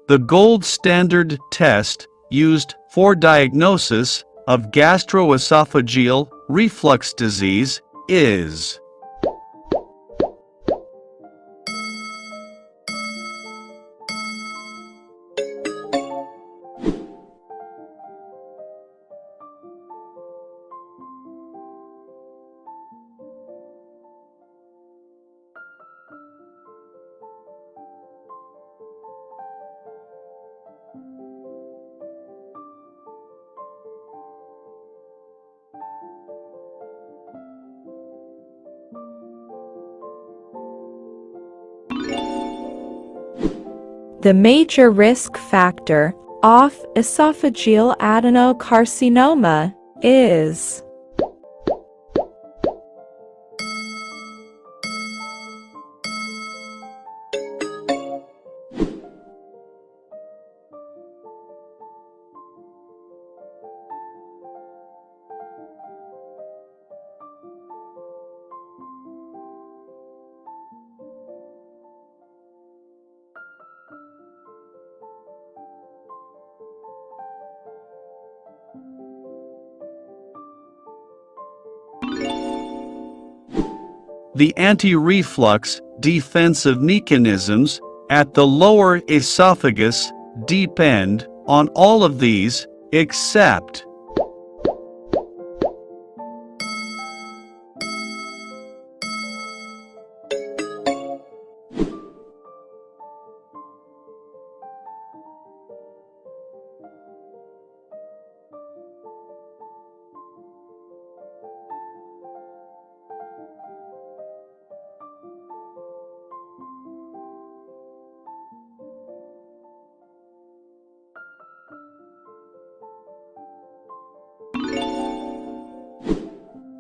The gold standard test used for diagnosis of gastroesophageal reflux disease is the major risk factor of esophageal adenocarcinoma is the anti-reflux defensive mechanisms at the lower esophagus depend on all of these except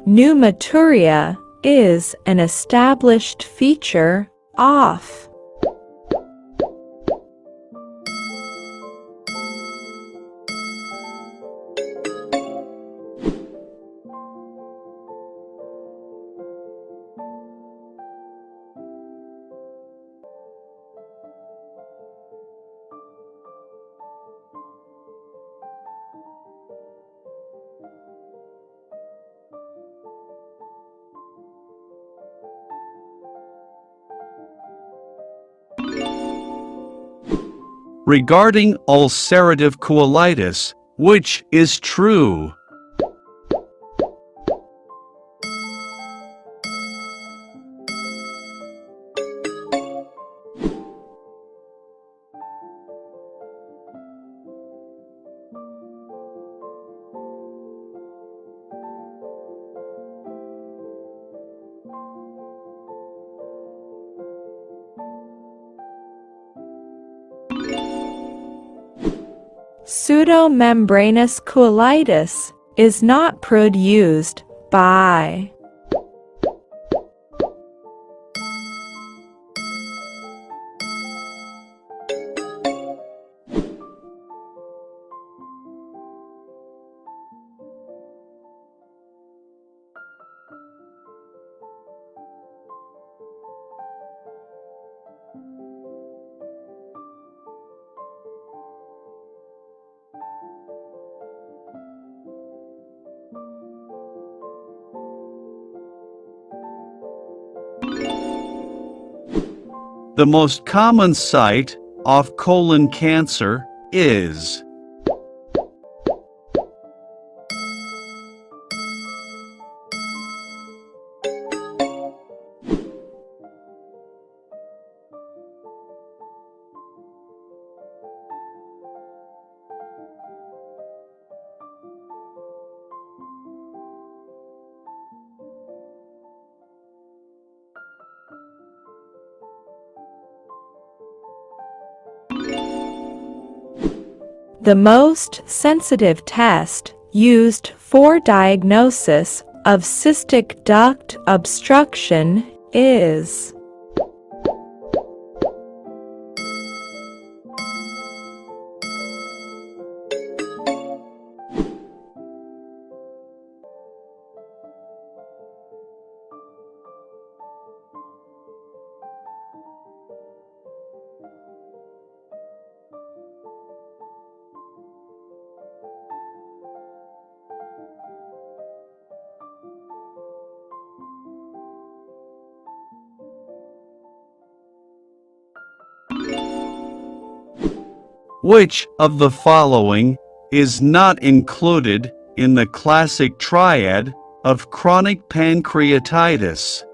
Pneumaturia is an established feature of regarding ulcerative colitis, which is true. Pseudomembranous colitis is not produced by The most common site of colon cancer is the most sensitive test used for diagnosis of cystic duct obstruction is Which of the following is not included in the classic triad of chronic pancreatitis?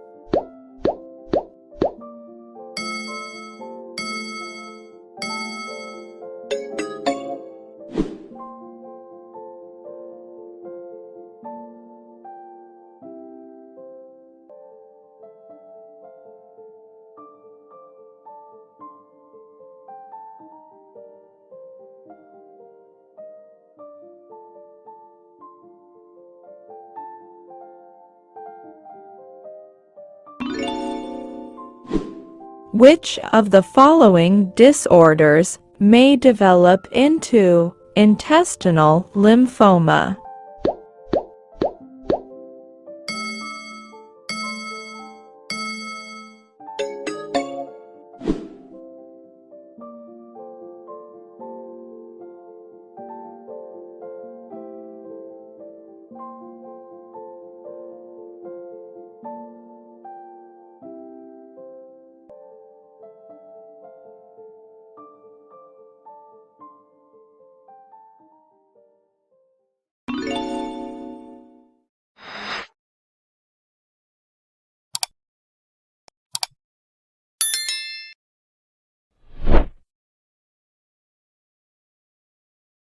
Which of the following disorders may develop into intestinal lymphoma?